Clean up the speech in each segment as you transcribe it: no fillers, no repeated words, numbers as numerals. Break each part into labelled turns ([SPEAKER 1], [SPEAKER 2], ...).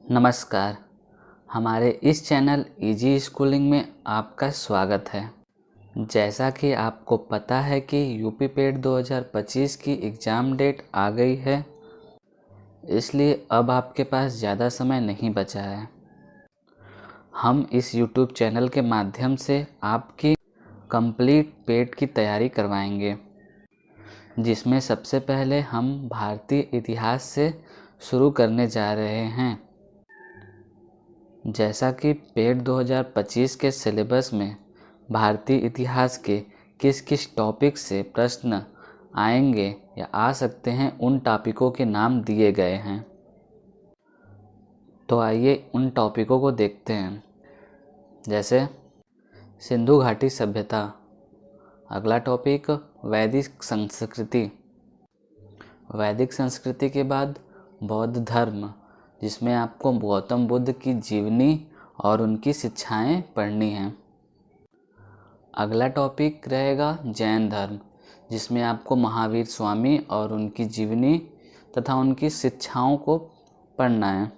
[SPEAKER 1] नमस्कार। हमारे इस चैनल इजी स्कूलिंग में आपका स्वागत है। जैसा कि आपको पता है कि यूपी पेट 2025 की एग्ज़ाम डेट आ गई है, इसलिए अब आपके पास ज़्यादा समय नहीं बचा है। हम इस यूट्यूब चैनल के माध्यम से आपकी कंप्लीट पेट की तैयारी करवाएंगे, जिसमें सबसे पहले हम भारतीय इतिहास से शुरू करने जा रहे हैं। जैसा कि पेट 2025 के सिलेबस में भारतीय इतिहास के किस किस टॉपिक से प्रश्न आएंगे या आ सकते हैं, उन टॉपिकों के नाम दिए गए हैं। तो आइए उन टॉपिकों को देखते हैं। जैसे सिंधु घाटी सभ्यता। अगला टॉपिक वैदिक संस्कृति। वैदिक संस्कृति के बाद बौद्ध धर्म, जिसमें आपको गौतम बुद्ध की जीवनी और उनकी शिक्षाएं पढ़नी हैं। अगला टॉपिक रहेगा जैन धर्म, जिसमें आपको महावीर स्वामी और उनकी जीवनी तथा उनकी शिक्षाओं को पढ़ना है।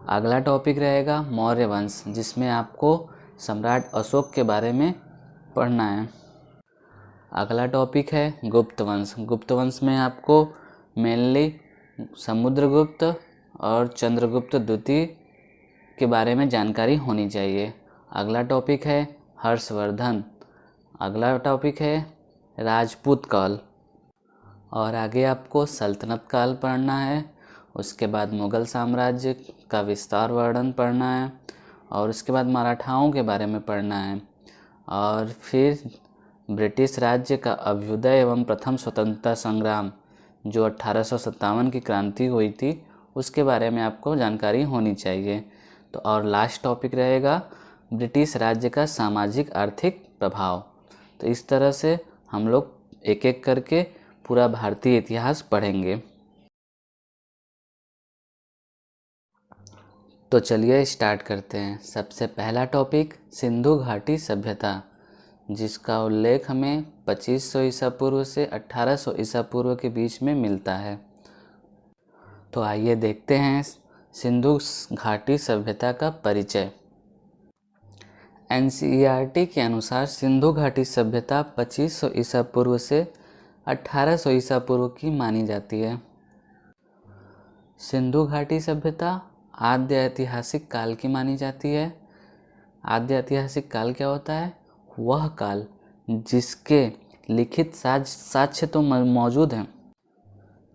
[SPEAKER 1] अगला टॉपिक रहेगा मौर्य वंश, जिसमें आपको सम्राट अशोक के बारे में पढ़ना है। अगला टॉपिक है गुप्त वंश। गुप्त वंश में आपको मेनली समुद्रगुप्त और चंद्रगुप्त द्वितीय के बारे में जानकारी होनी चाहिए। अगला टॉपिक है हर्षवर्धन। अगला टॉपिक है राजपूत काल। और आगे आपको सल्तनत काल पढ़ना है। उसके बाद मुग़ल साम्राज्य का विस्तार वर्णन पढ़ना है और उसके बाद मराठाओं के बारे में पढ़ना है। और फिर ब्रिटिश राज्य का अभ्युदय एवं प्रथम स्वतंत्रता संग्राम, जो 1857 की क्रांति हुई थी, उसके बारे में आपको जानकारी होनी चाहिए। तो और लास्ट टॉपिक रहेगा ब्रिटिश राज्य का सामाजिक आर्थिक प्रभाव। तो इस तरह से हम लोग एक एक करके पूरा भारतीय इतिहास पढ़ेंगे। तो चलिए स्टार्ट करते हैं। सबसे पहला टॉपिक सिंधु घाटी सभ्यता, जिसका उल्लेख हमें 2500 ईसा पूर्व से 1800 ईसा पूर्व के बीच में मिलता है। तो आइए देखते हैं सिंधु घाटी सभ्यता का परिचय। एनसीईआरटी के अनुसार सिंधु घाटी सभ्यता 2500 ईसा पूर्व से 1800 ईसा पूर्व की मानी जाती है। सिंधु घाटी सभ्यता आद्य ऐतिहासिक काल की मानी जाती है। आद्य ऐतिहासिक काल क्या होता है? वह काल जिसके लिखित साक्ष्य तो मौजूद हैं,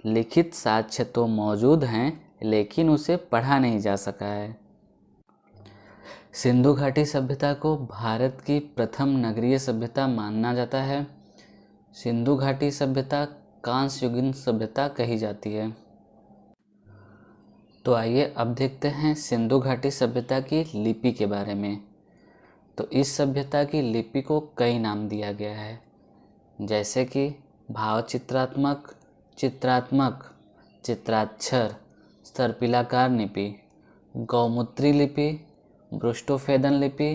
[SPEAKER 1] लिखित साक्ष्य तो मौजूद हैं, लेकिन उसे पढ़ा नहीं जा सका है। सिंधु घाटी सभ्यता को भारत की प्रथम नगरीय सभ्यता माना जाता है। सिंधु घाटी सभ्यता कांस्य युगीन सभ्यता कही जाती है। तो आइए अब देखते हैं सिंधु घाटी सभ्यता की लिपि के बारे में। तो इस सभ्यता की लिपि को कई नाम दिया गया है, जैसे कि भावचित्रात्मक, चित्रात्मक, चित्राक्षर, सर्पिलाकार लिपि, गौमूत्री लिपि, ब्रुष्टोफेदन लिपि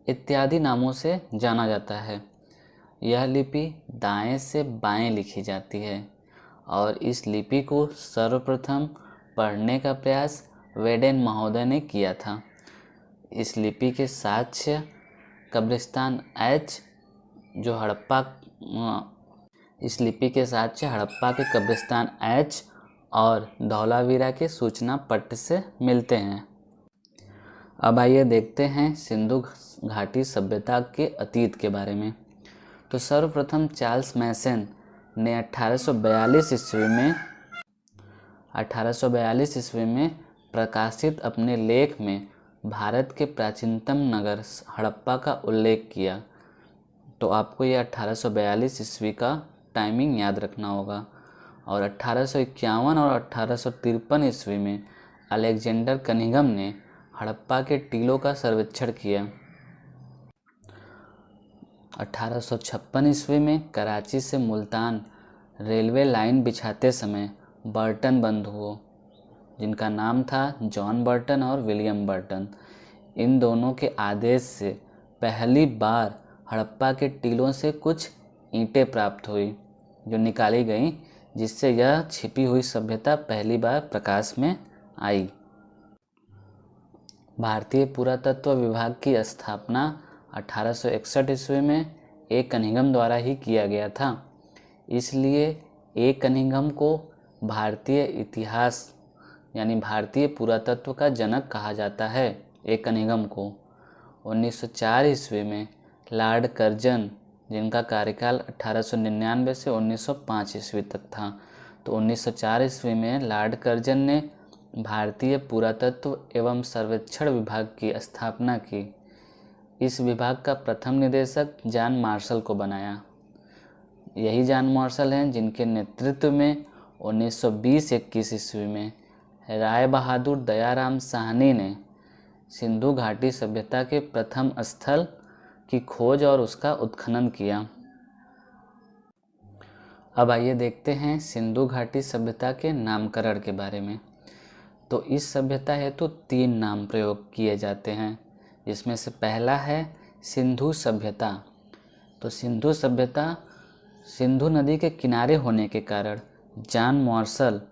[SPEAKER 1] इत्यादि नामों से जाना जाता है। यह लिपि दाएं से बाएं लिखी जाती है और इस लिपि को सर्वप्रथम पढ़ने का प्रयास वेडेन महोदय ने किया था। इस लिपि के साक्ष्य कब्रिस्तान एच जो हड़प्पा इस लिपि के साक्ष्य हड़प्पा के कब्रिस्तान एच और धौलावीरा के सूचना पट्ट से मिलते हैं। अब आइए देखते हैं सिंधु घाटी सभ्यता के अतीत के बारे में। तो सर्वप्रथम चार्ल्स मैसन ने 1842 ईस्वी में प्रकाशित अपने लेख में भारत के प्राचीनतम नगर हड़प्पा का उल्लेख किया। तो आपको ये 1842 ईस्वी का टाइमिंग याद रखना होगा। और 1851 और 1853 ईस्वी में अलेक्जेंडर कनिंघम ने हड़प्पा के टीलों का सर्वेक्षण किया। 1856 ईस्वी में कराची से मुल्तान रेलवे लाइन बिछाते समय बर्टन बंधुओं, जिनका नाम था जॉन बर्टन और विलियम बर्टन, इन दोनों के आदेश से पहली बार हड़प्पा के टीलों से कुछ ईंटें प्राप्त हुई जो निकाली गईं, जिससे यह छिपी हुई सभ्यता पहली बार प्रकाश में आई। भारतीय पुरातत्व विभाग की स्थापना 1861 ईस्वी में ए कनिंघम द्वारा ही किया गया था। इसलिए ए कनिंघम को भारतीय इतिहास यानी भारतीय पुरातत्व का जनक कहा जाता है। ए कनिंघम को 1904 ईस्वी में लॉर्ड कर्जन, जिनका कार्यकाल 1899 से 1905 ईस्वी तक था, तो 1904 ईस्वी में लॉर्ड कर्जन ने भारतीय पुरातत्व एवं सर्वेक्षण विभाग की स्थापना की। इस विभाग का प्रथम निदेशक जॉन मार्शल को बनाया। यही जॉन मार्शल हैं जिनके नेतृत्व में 1920-21 ईस्वी में राय बहादुर दयाराम साहनी ने सिंधु घाटी सभ्यता के प्रथम स्थल की खोज और उसका उत्खनन किया। अब आइए देखते हैं सिंधु घाटी सभ्यता के नामकरण के बारे में। तो इस सभ्यता हेतु 3 नाम प्रयोग किए जाते हैं, जिसमें से पहला है सिंधु सभ्यता। तो सिंधु सभ्यता सिंधु नदी के किनारे होने के कारण जॉन मार्शल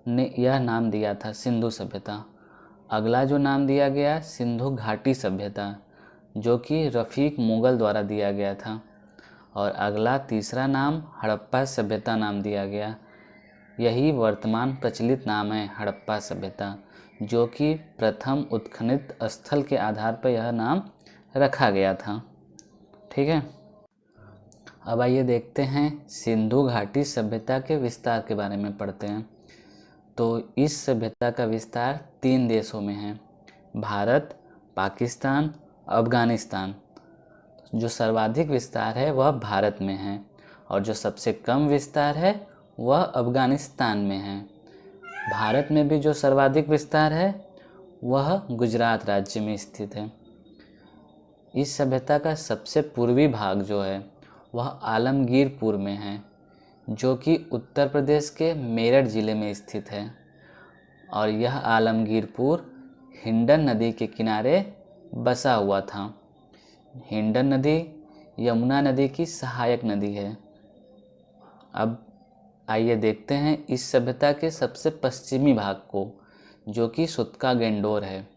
[SPEAKER 1] ने यह नाम दिया था सिंधु सभ्यता। अगला जो नाम दिया गया सिंधु घाटी सभ्यता, जो कि रफ़ीक मुगल द्वारा दिया गया था। और अगला तीसरा नाम हड़प्पा सभ्यता नाम दिया गया। यही वर्तमान प्रचलित नाम है हड़प्पा सभ्यता, जो कि प्रथम उत्खनित स्थल के आधार पर यह नाम रखा गया था। ठीक है, अब आइए देखते हैं सिंधु घाटी सभ्यता के विस्तार के बारे में पढ़ते हैं। तो इस सभ्यता का विस्तार 3 देशों में है, भारत, पाकिस्तान, अफ़गानिस्तान। जो सर्वाधिक विस्तार है वह भारत में है और जो सबसे कम विस्तार है वह अफ़गानिस्तान में है। भारत में भी जो सर्वाधिक विस्तार है वह गुजरात राज्य में स्थित है। इस सभ्यता का सबसे पूर्वी भाग जो है वह आलमगीरपुर में है, जो कि उत्तर प्रदेश के मेरठ ज़िले में स्थित है। और यह आलमगीरपुर हिंडन नदी के किनारे बसा हुआ था। हिंडन नदी यमुना नदी की सहायक नदी है। अब आइए देखते हैं इस सभ्यता के सबसे पश्चिमी भाग को, जो कि सुतका गेंडोर है।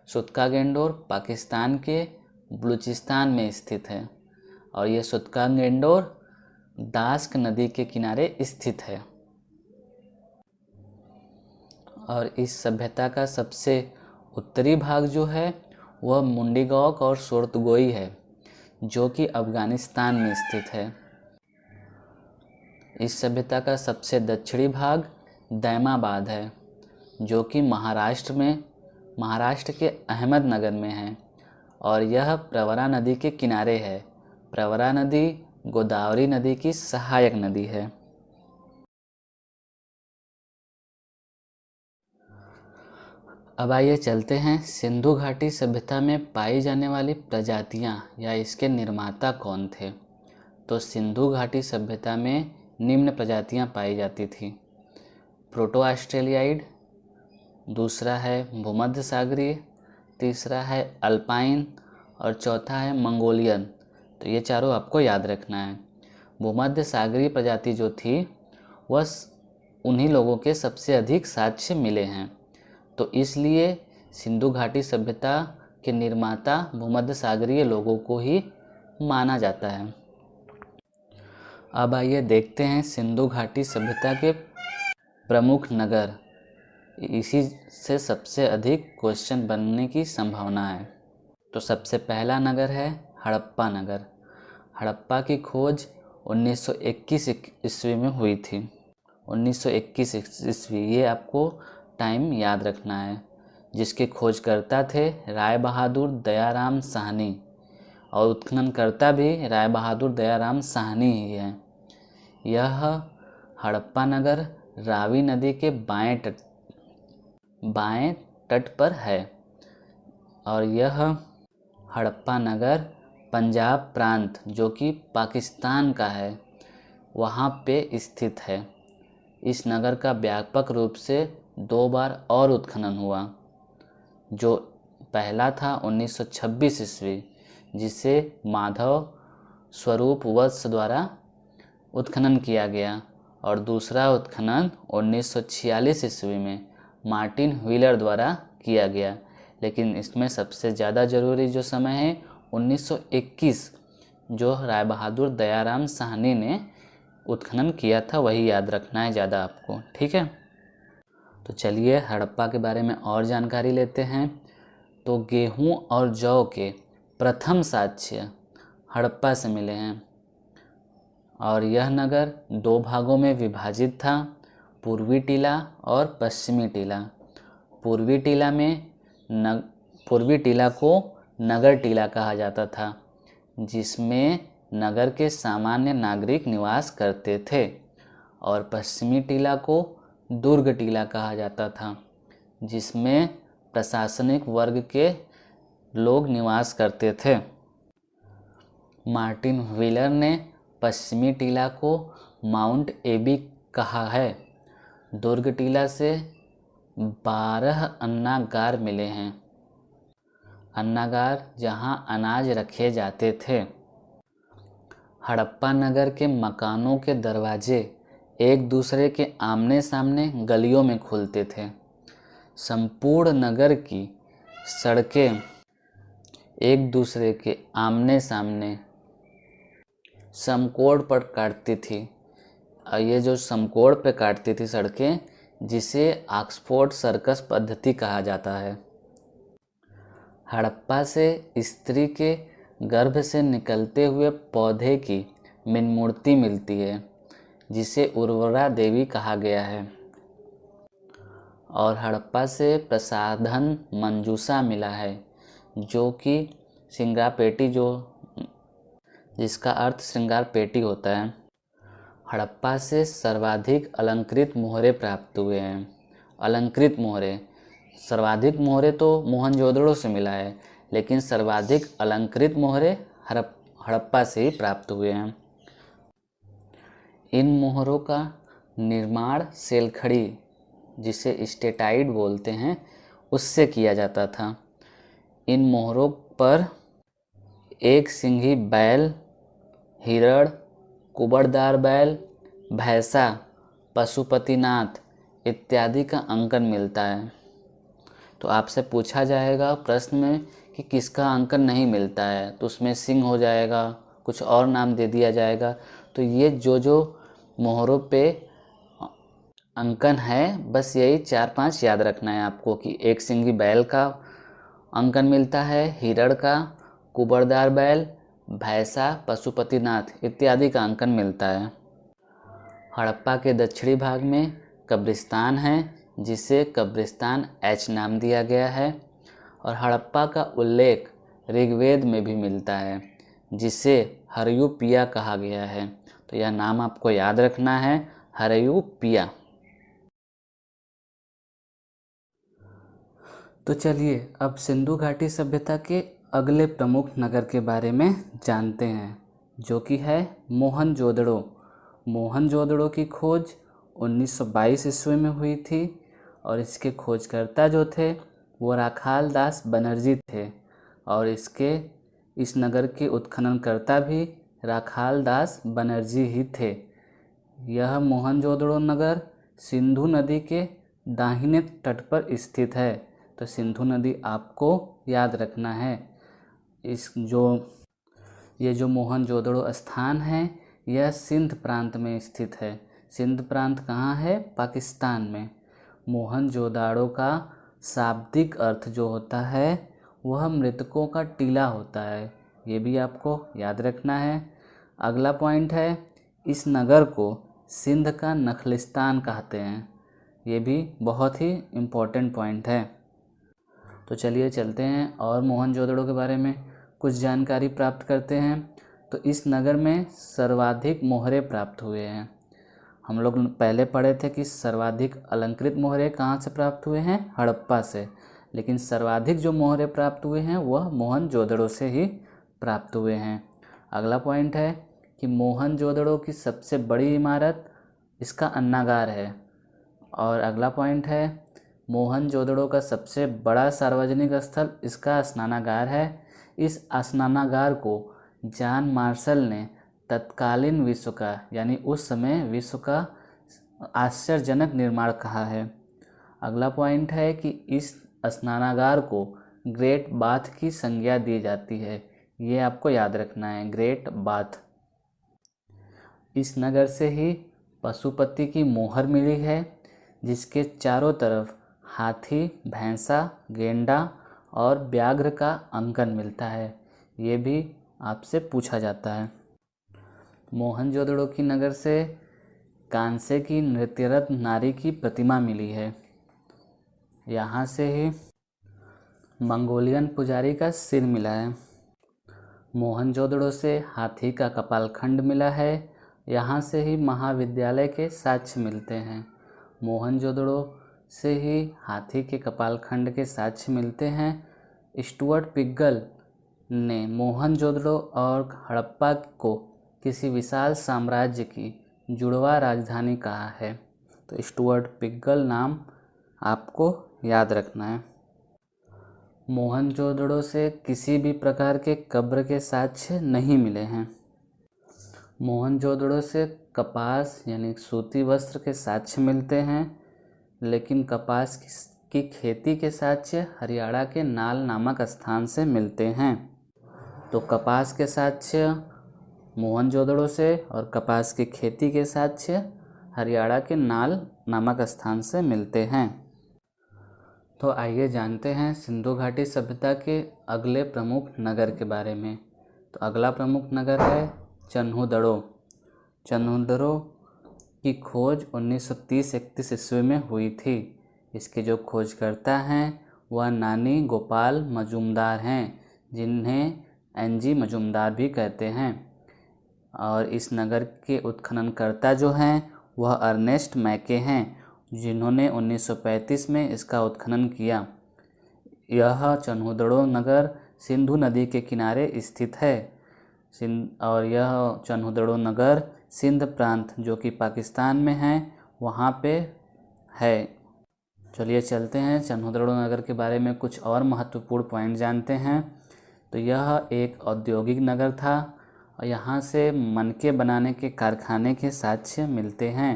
[SPEAKER 1] सुतका गेंडोर पाकिस्तान के बलूचिस्तान में स्थित है और ये सुतका गेंडोर दास्क नदी के किनारे स्थित है। और इस सभ्यता का सबसे उत्तरी भाग जो है वह मुंडीगौक और सोर्तगोई है, जो कि अफ़गानिस्तान में स्थित है। इस सभ्यता का सबसे दक्षिणी भाग दैमाबाद है, जो कि महाराष्ट्र के अहमदनगर में है और यह प्रवरा नदी के किनारे है। प्रवरा नदी गोदावरी नदी की सहायक नदी है। अब आइए चलते हैं सिंधु घाटी सभ्यता में पाई जाने वाली प्रजातियां या इसके निर्माता कौन थे। तो सिंधु घाटी सभ्यता में निम्न प्रजातियां पाई जाती थी। प्रोटो ऑस्ट्रेलियाइड, दूसरा है भूमध्य सागरीय, तीसरा है अल्पाइन और चौथा है मंगोलियन। तो ये चारों आपको याद रखना है। भूमध्य सागरीय प्रजाति जो थी वह उन्हीं लोगों के सबसे अधिक साक्ष्य मिले हैं, तो इसलिए सिंधु घाटी सभ्यता के निर्माता भूमध्य सागरीय लोगों को ही माना जाता है। अब आइए देखते हैं सिंधु घाटी सभ्यता के प्रमुख नगर। इसी से सबसे अधिक क्वेश्चन बनने की संभावना है। तो सबसे पहला नगर है हड़प्पा नगर। हड़प्पा की खोज 1921 ईस्वी में हुई थी। 1921 ईस्वी, ये आपको टाइम याद रखना है। जिसके खोजकर्ता थे राय बहादुर दयाराम साहनी और उत्खननकर्ता भी राय बहादुर दयाराम साहनी ही है। यह हड़प्पा नगर रावी नदी के बाएं तट पर है और यह हड़प्पा नगर पंजाब प्रांत, जो कि पाकिस्तान का है, वहाँ पे स्थित है। इस नगर का व्यापक रूप से 2 बार और उत्खनन हुआ। जो पहला था 1926 ईस्वी, जिसे माधव स्वरूप वत्स द्वारा उत्खनन किया गया, और दूसरा उत्खनन 1946 ईस्वी में मार्टिन व्हीलर द्वारा किया गया। लेकिन इसमें सबसे ज़्यादा ज़रूरी जो समय है 1921, जो राय बहादुर दयाराम साहनी ने उत्खनन किया था, वही याद रखना है ज़्यादा आपको। ठीक है, तो चलिए हड़प्पा के बारे में और जानकारी लेते हैं। तो गेहूं और जौ के प्रथम साक्ष्य हड़प्पा से मिले हैं और यह नगर 2 भागों में विभाजित था, पूर्वी टीला और पश्चिमी टीला। पूर्वी टीला को नगर टीला कहा जाता था, जिसमें नगर के सामान्य नागरिक निवास करते थे, और पश्चिमी टीला को दुर्ग टीला कहा जाता था, जिसमें प्रशासनिक वर्ग के लोग निवास करते थे। मार्टिन व्हीलर ने पश्चिमी टीला को माउंट एबी कहा है। दुर्ग टीला से 12 अन्नागार मिले हैं। अन्नागार जहां अनाज रखे जाते थे। हड़प्पा नगर के मकानों के दरवाजे एक दूसरे के आमने सामने गलियों में खुलते थे। संपूर्ण नगर की सड़कें एक दूसरे के आमने सामने समकोण पर काटती थी। और ये जो समकोण पे काटती थी सड़कें, जिसे ऑक्सफोर्ड सर्कस पद्धति कहा जाता है। हड़प्पा से स्त्री के गर्भ से निकलते हुए पौधे की मिनमूर्ति मिलती है, जिसे उर्वरा देवी कहा गया है। और हड़प्पा से प्रसाधन मंजूषा मिला है, जो कि श्रृंगार पेटी, जिसका अर्थ श्रृंगार पेटी होता है। हड़प्पा से सर्वाधिक अलंकृत मोहरे प्राप्त हुए हैं। अलंकृत मोहरे, सर्वाधिक मोहरे तो मोहनजोदड़ो से मिला है, लेकिन सर्वाधिक अलंकृत मोहरे हड़प्पा से ही प्राप्त हुए हैं। इन मोहरों का निर्माण सेलखड़ी, जिसे स्टेटाइट बोलते हैं, उससे किया जाता था। इन मोहरों पर एक सिंघी बैल, हिरण, कुबड़दार बैल, भैंसा, पशुपतिनाथ इत्यादि का अंकन मिलता है। तो आपसे पूछा जाएगा प्रश्न में कि किसका अंकन नहीं मिलता है, तो उसमें सिंह हो जाएगा, कुछ और नाम दे दिया जाएगा। तो ये जो मोहरों पे अंकन है, बस यही 4-5 याद रखना है आपको कि एक सिंगी बैल का अंकन मिलता है, हिरण का, कुबड़दार बैल, भैंसा, पशुपतिनाथ इत्यादि का अंकन मिलता है। हड़प्पा के दक्षिणी भाग में कब्रिस्तान है, जिसे कब्रिस्तान एच नाम दिया गया है। और हड़प्पा का उल्लेख ऋग्वेद में भी मिलता है, जिसे हरयुपिया कहा गया है। तो यह नाम आपको याद रखना है, हरयुपिया। तो चलिए अब सिंधु घाटी सभ्यता के अगले प्रमुख नगर के बारे में जानते हैं, जो कि है मोहनजोदड़ो। मोहनजोदड़ो की खोज 1922 ईस्वी में हुई थी और इसके खोजकर्ता जो थे वो राखाल दास बनर्जी थे, और इस नगर के उत्खननकर्ता भी राखाल दास बनर्जी ही थे। यह मोहनजोदड़ो नगर सिंधु नदी के दाहिने तट पर स्थित है। तो सिंधु नदी आपको याद रखना है। ये जो मोहनजोदड़ो स्थान है, यह सिंध प्रांत में स्थित है। सिंध प्रांत कहाँ है? पाकिस्तान में। मोहनजोदड़ो का शाब्दिक अर्थ जो होता है वह मृतकों का टीला होता है। ये भी आपको याद रखना है। अगला पॉइंट है, इस नगर को सिंध का नखलिस्तान कहते हैं। ये भी बहुत ही इम्पोर्टेंट पॉइंट है। तो चलिए चलते हैं और मोहनजोदड़ो के बारे में कुछ जानकारी प्राप्त करते हैं। तो इस नगर में सर्वाधिक मोहरे प्राप्त हुए हैं। हम लोग पहले पढ़े थे कि सर्वाधिक अलंकृत मोहरे कहाँ से प्राप्त हुए हैं? हड़प्पा से। लेकिन सर्वाधिक जो मोहरे प्राप्त हुए हैं वह मोहनजोदड़ो से ही प्राप्त हुए हैं। अगला पॉइंट है कि मोहनजोदड़ो की सबसे बड़ी इमारत इसका अन्नागार है। और अगला पॉइंट है, मोहनजोदड़ो का सबसे बड़ा सार्वजनिक स्थल इसका स्नानागार है। इस स्नानागार को जॉन मार्शल ने तत्कालीन विश्व का, यानी उस समय विश्व का आश्चर्यजनक निर्माण कहा है। अगला पॉइंट है कि इस स्नानागार को ग्रेट बाथ की संज्ञा दी जाती है। ये आपको याद रखना है, ग्रेट बाथ। इस नगर से ही पशुपति की मोहर मिली है, जिसके चारों तरफ हाथी, भैंसा, गेंडा और व्याघ्र का अंकन मिलता है। ये भी आपसे पूछा जाता है। मोहनजोदड़ो की नगर से कांसे की नृत्यरत नारी की प्रतिमा मिली है। यहाँ से ही मंगोलियन पुजारी का सिर मिला है। मोहनजोदड़ो से हाथी का कपालखंड मिला है। यहाँ से ही महाविद्यालय के साक्ष्य मिलते हैं। मोहनजोदड़ो से ही हाथी के कपालखंड के साक्ष्य मिलते हैं। स्टुअर्ट पिग्गल ने मोहनजोदड़ो और हड़प्पा को किसी विशाल साम्राज्य की जुड़वा राजधानी कहा है। तो स्टुअर्ट पिग्गल नाम आपको याद रखना है। मोहनजोदड़ो से किसी भी प्रकार के कब्र के साक्ष्य नहीं मिले हैं। मोहनजोदड़ो से कपास यानी सूती वस्त्र के साक्ष्य मिलते हैं, लेकिन कपास की खेती के साक्ष्य हरियाणा के नाल नामक स्थान से मिलते हैं। तो कपास के साक्ष्य मोहनजोदड़ो से और कपास की खेती के साक्ष्य हरियाणा के नाल नामक स्थान से मिलते हैं। तो आइए जानते हैं सिंधु घाटी सभ्यता के अगले प्रमुख नगर के बारे में। तो अगला प्रमुख नगर है चन्हुदड़ो। चन्हुदड़ो की खोज 1930-31 ईस्वी में हुई थी। इसके जो खोजकर्ता हैं वह नानी गोपाल मजूमदार हैं, जिन्हें एनजी मजूमदार भी कहते हैं। और इस नगर के उत्खननकर्ता जो हैं वह अर्नेस्ट मैके हैं, जिन्होंने 1935 में इसका उत्खनन किया। यह चन्हुदड़ो नगर सिंधु नदी के किनारे स्थित है। और यह चन्हुदड़ो नगर सिंध प्रांत जो कि पाकिस्तान में है वहाँ पे है। चलिए चलते हैं चन्हुदड़ो नगर के बारे में कुछ और महत्वपूर्ण पॉइंट जानते हैं। तो यह एक औद्योगिक नगर था और यहाँ से मनके बनाने के कारखाने के साक्ष्य मिलते हैं।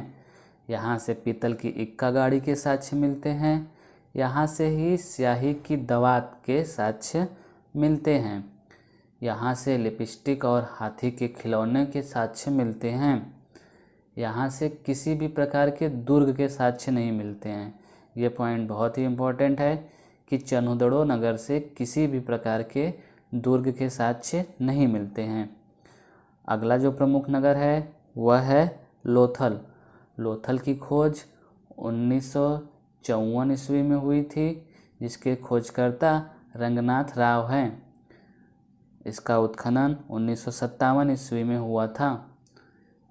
[SPEAKER 1] यहाँ से पीतल की इक्का गाड़ी के साक्ष्य मिलते हैं। यहाँ से ही स्याही की दवात के साक्ष्य मिलते हैं। यहाँ से लिपस्टिक और हाथी के खिलौने के साक्ष्य मिलते हैं। यहाँ से किसी भी प्रकार के दुर्ग के साक्ष्य नहीं मिलते हैं। ये पॉइंट बहुत ही इम्पोर्टेंट है कि चन्हुदड़ो नगर से किसी भी प्रकार के दुर्ग के साक्ष्य नहीं मिलते हैं। अगला जो प्रमुख नगर है वह है लोथल। लोथल की खोज 1954 ईस्वी में हुई थी, जिसके खोजकर्ता रंगनाथ राव हैं। इसका उत्खनन 1957 ईस्वी में हुआ था।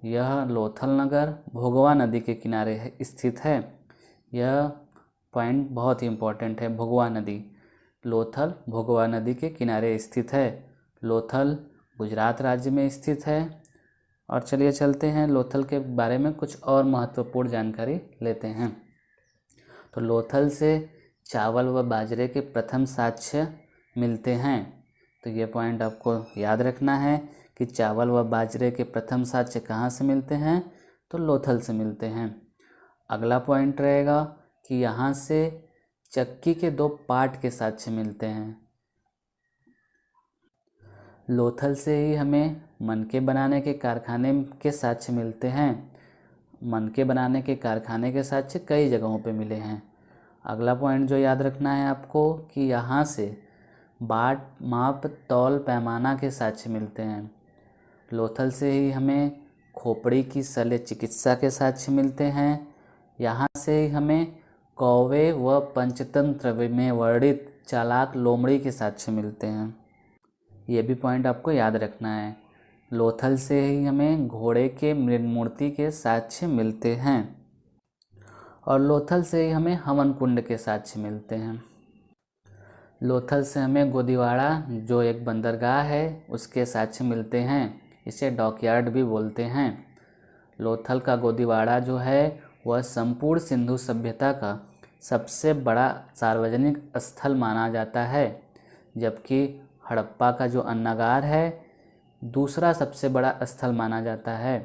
[SPEAKER 1] यह लोथल नगर भोगवा नदी के किनारे स्थित है। यह पॉइंट बहुत ही इम्पोर्टेंट है, भोगवा नदी। लोथल भोगवा नदी के किनारे स्थित है। लोथल गुजरात राज्य में स्थित है। और चलिए चलते हैं लोथल के बारे में कुछ और महत्वपूर्ण जानकारी लेते हैं। तो लोथल से चावल व बाजरे के प्रथम साक्ष्य मिलते हैं। तो ये पॉइंट आपको याद रखना है कि चावल व बाजरे के प्रथम साक्ष्य कहाँ से मिलते हैं, तो लोथल से मिलते हैं। अगला पॉइंट रहेगा कि यहाँ से चक्की के 2 पार्ट के साक्ष्य मिलते हैं। लोथल से ही हमें मनके बनाने के कारखाने के साक्ष्य मिलते हैं। मनके बनाने के कारखाने के साक्ष्य कई जगहों पे मिले हैं। अगला पॉइंट जो याद रखना है आपको कि यहाँ से बाट, माप, तौल, पैमाना के साक्ष्य मिलते हैं। लोथल से ही हमें खोपड़ी की शल्य चिकित्सा के साक्ष्य मिलते हैं। यहाँ से ही हमें कौवे व पंचतंत्र में वर्णित चालाक लोमड़ी के साक्ष्य मिलते हैं। ये भी पॉइंट आपको याद रखना है। लोथल से ही हमें घोड़े के मृन्मूर्ति के साक्ष्य मिलते हैं। और लोथल से ही हमें हवन कुंड के साक्ष्य मिलते हैं। लोथल से हमें गोदीवाड़ा जो एक बंदरगाह है उसके साक्ष्य मिलते हैं। इसे डॉकयार्ड भी बोलते हैं। लोथल का गोदीवाड़ा जो है वह संपूर्ण सिंधु सभ्यता का सबसे बड़ा सार्वजनिक स्थल माना जाता है, जबकि हड़प्पा का जो अन्नागार है दूसरा सबसे बड़ा स्थल माना जाता है।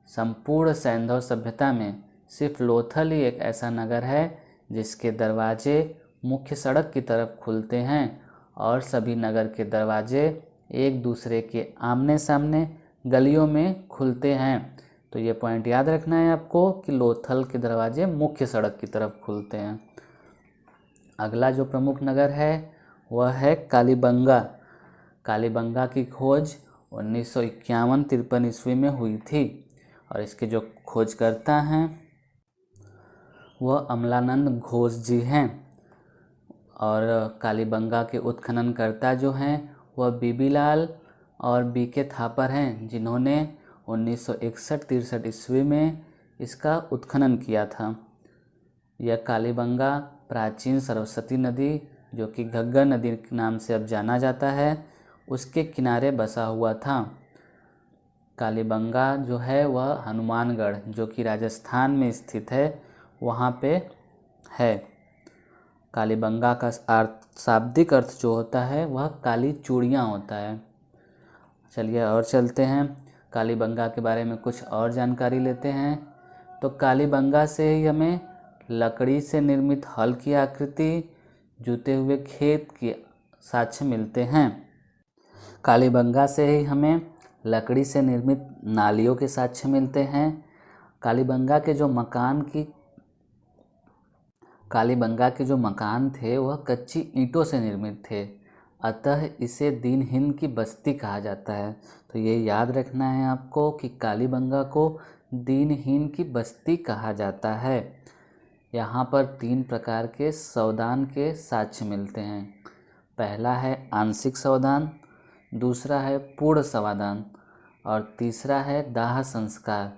[SPEAKER 1] संपूर्ण सैंधव सभ्यता में सिर्फ लोथल ही एक ऐसा नगर है जिसके दरवाजे मुख्य सड़क की तरफ खुलते हैं और सभी नगर के दरवाजे एक दूसरे के आमने सामने गलियों में खुलते हैं। तो ये पॉइंट याद रखना है आपको कि लोथल के दरवाजे मुख्य सड़क की तरफ खुलते हैं। अगला जो प्रमुख नगर है वह है कालीबंगा। कालीबंगा की खोज 1951-53 ईस्वी में हुई थी और इसके जो खोजकर्ता हैं वह अमलानंद घोष जी हैं। और कालीबंगा के उत्खननकर्ता जो हैं वह बीबीलाल और बीके थापर हैं, जिन्होंने 1961-63 ईस्वी में इसका उत्खनन किया था। यह कालीबंगा प्राचीन सरस्वती नदी, जो कि घग्गर नदी के नाम से अब जाना जाता है, उसके किनारे बसा हुआ था। कालीबंगा जो है वह हनुमानगढ़, जो कि राजस्थान में स्थित है, वहाँ पे है। कालीबंगा का शाब्दिक अर्थ जो होता है वह काली चूड़ियाँ होता है। चलिए और चलते हैं, कालीबंगा के बारे में कुछ और जानकारी लेते हैं। तो कालीबंगा से ही हमें लकड़ी से निर्मित हल की आकृति, जुते हुए खेत के साक्ष्य मिलते हैं। कालीबंगा से ही हमें लकड़ी से निर्मित नालियों के साक्ष्य मिलते हैं। कालीबंगा के जो मकान थे वह कच्ची ईंटों से निर्मित थे, अतः इसे दीनहीन की बस्ती कहा जाता है। तो ये याद रखना है आपको कि कालीबंगा को दीनहीन की बस्ती कहा जाता है। यहाँ पर 3 प्रकार के सवदान के साक्ष्य मिलते हैं। पहला है आंशिक सवदान, दूसरा है पूर्ण सवदान और तीसरा है दाह संस्कार।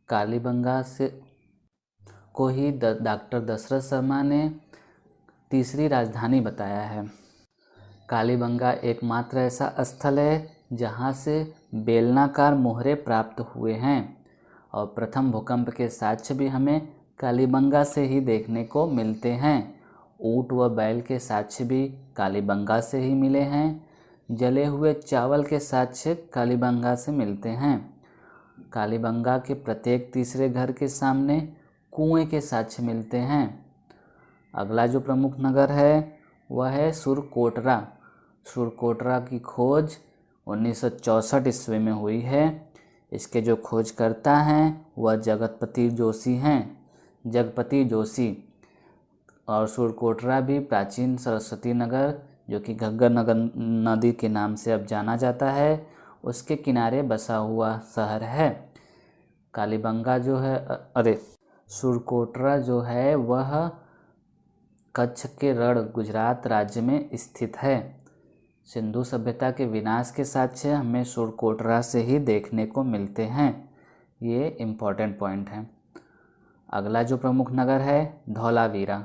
[SPEAKER 1] कालीबंगा से को ही डॉक्टर दशरथ शर्मा ने तीसरी राजधानी बताया है। कालीबंगा एकमात्र ऐसा स्थल है जहाँ से बेलनाकार मोहरे प्राप्त हुए हैं और प्रथम भूकंप के साक्ष्य भी हमें कालीबंगा से ही देखने को मिलते हैं। ऊँट व बैल के साक्ष्य भी कालीबंगा से ही मिले हैं। जले हुए चावल के साक्ष्य कालीबंगा से मिलते हैं। कालीबंगा के प्रत्येक तीसरे घर के सामने कुएं के साक्ष्य मिलते हैं। अगला जो प्रमुख नगर है वह है सुरकोटरा। सुरकोटरा की खोज 1964 ईस्वी में हुई है। इसके जो खोजकर्ता हैं वह जगतपति जोशी। और सुरकोटरा भी प्राचीन सरस्वती नगर, जो कि घग्गर नदी के नाम से अब जाना जाता है, उसके किनारे बसा हुआ शहर है। कालीबंगा जो है सुरकोटरा जो है वह कच्छ के रण गुजरात राज्य में स्थित है। सिंधु सभ्यता के विनाश के साक्ष्य हमें सुरकोटरा से ही देखने को मिलते हैं। ये इम्पॉर्टेंट पॉइंट है। अगला जो प्रमुख नगर है धौलावीरा।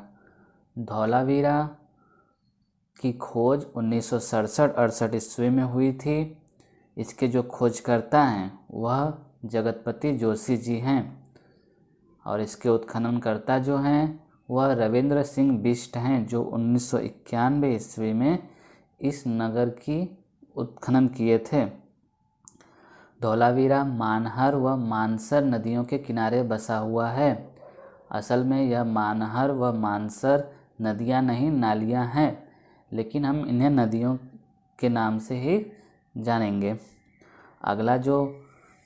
[SPEAKER 1] धौलावीरा की खोज 1967-68 ईस्वी में हुई थी। इसके जो खोजकर्ता हैं वह जगतपति जोशी जी हैं और इसके उत्खननकर्ता जो हैं वह रविंद्र सिंह बिष्ट हैं, जो 1991 ईस्वी में इस नगर की उत्खनन किए थे। धौलावीरा मानहर व मानसर नदियों के किनारे बसा हुआ है। असल में यह मानहर व मानसर नदियां नहीं, नालियां हैं, लेकिन हम इन्हें नदियों के नाम से ही जानेंगे। अगला जो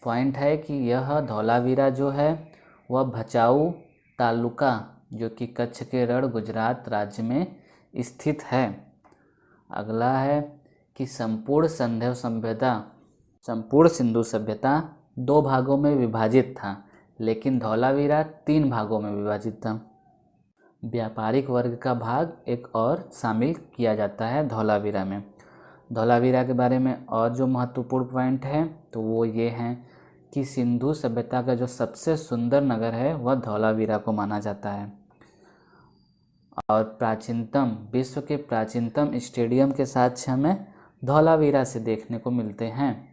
[SPEAKER 1] पॉइंट है कि यह धौलावीरा जो है वह भचाऊ तालुका, जो कि कच्छ के रण गुजरात राज्य में स्थित है। अगला है कि संपूर्ण सिंधु सभ्यता 2 भागों में विभाजित था, लेकिन धौलावीरा 3 भागों में विभाजित था। व्यापारिक वर्ग का भाग एक और शामिल किया जाता है धौलावीरा में। धौलावीरा के बारे में और जो महत्वपूर्ण पॉइंट है तो वो ये हैं कि सिंधु सभ्यता का जो सबसे सुंदर नगर है वह धौलावीरा को माना जाता है और विश्व के प्राचीनतम स्टेडियम के साक्ष्य हमें धौलावीरा से देखने को मिलते हैं।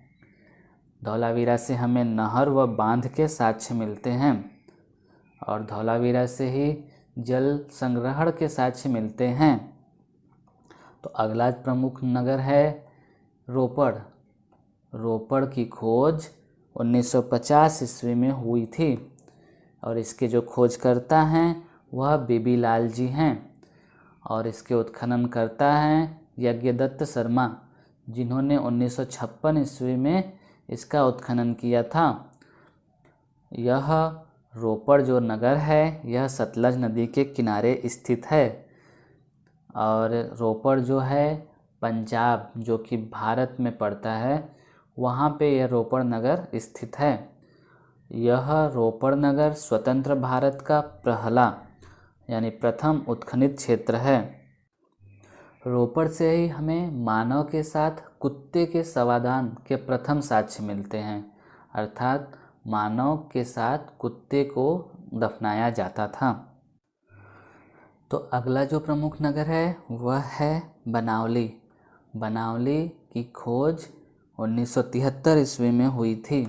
[SPEAKER 1] धौलावीरा से हमें नहर व बांध के साक्ष्य मिलते हैं और धौलावीरा से ही जल संग्रहण के साक्ष्य मिलते हैं। तो अगला प्रमुख नगर है रोपड़। रोपड़ की खोज 1950 ईस्वी में हुई थी और इसके जो खोजकर्ता हैं वह बीबीलाल जी हैं और इसके उत्खनन करता है यज्ञदत्त शर्मा, जिन्होंने 1956 ईस्वी में इसका उत्खनन किया था। यह रोपड़ जो नगर है यह सतलज नदी के किनारे स्थित है और रोपड़ जो है पंजाब जो कि भारत में पड़ता है वहाँ पे यह रोपड़ नगर स्थित है। यह रोपड़ नगर स्वतंत्र भारत का पहला यानी प्रथम उत्खनित क्षेत्र है। रोपड़ से ही हमें मानव के साथ कुत्ते के समाधान के प्रथम साक्ष्य मिलते हैं, अर्थात मानव के साथ कुत्ते को दफनाया जाता था। तो अगला जो प्रमुख नगर है वह है बनावली। बनावली की खोज 1973 ईस्वी में हुई थी।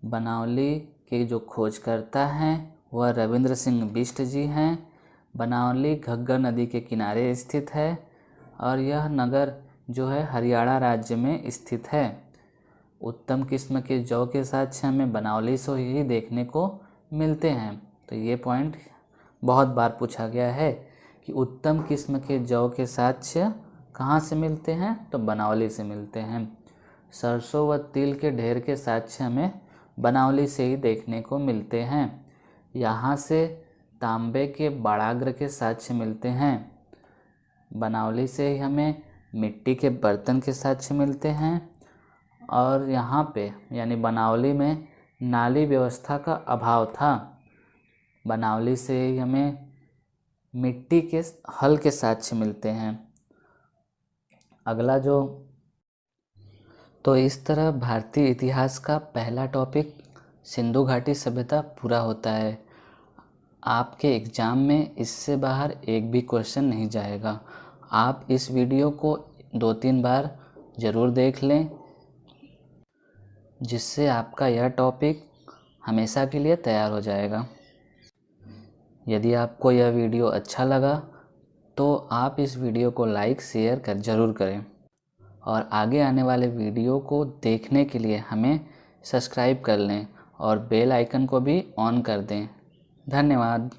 [SPEAKER 1] बनावली के जो खोजकर्ता हैं वह रविंद्र सिंह बिष्ट जी हैं। बनावली घग्गर नदी के किनारे स्थित है और यह नगर जो है हरियाणा राज्य में स्थित है। उत्तम किस्म के जौ के साक्ष्य हमें बनावली से ही देखने को मिलते हैं। तो ये पॉइंट बहुत बार पूछा गया है कि उत्तम किस्म के जौ के साक्ष्य कहाँ से मिलते हैं, तो बनावली से मिलते हैं। सरसों व तिल के ढेर के साक्ष्य हमें बनावली से ही देखने को मिलते हैं। यहाँ से तांबे के बाड़ाग्र के साक्ष्य मिलते हैं। बनावली से ही हमें मिट्टी के बर्तन के साक्ष्य मिलते हैं और यहाँ पे यानी बनावली में नाली व्यवस्था का अभाव था। बनावली से ही हमें मिट्टी के हल के साक्ष्य मिलते हैं। अगला जो तो इस तरह भारतीय इतिहास का पहला टॉपिक सिंधु घाटी सभ्यता पूरा होता है। आपके एग्ज़ाम में इससे बाहर एक भी क्वेश्चन नहीं जाएगा। आप इस वीडियो को 2-3 बार ज़रूर देख लें, जिससे आपका यह टॉपिक हमेशा के लिए तैयार हो जाएगा। यदि आपको यह वीडियो अच्छा लगा तो आप इस वीडियो को लाइक शेयर ज़रूर करें और आगे आने वाले वीडियो को देखने के लिए हमें सब्सक्राइब कर लें और बेल आइकन को भी ऑन कर दें। धन्यवाद।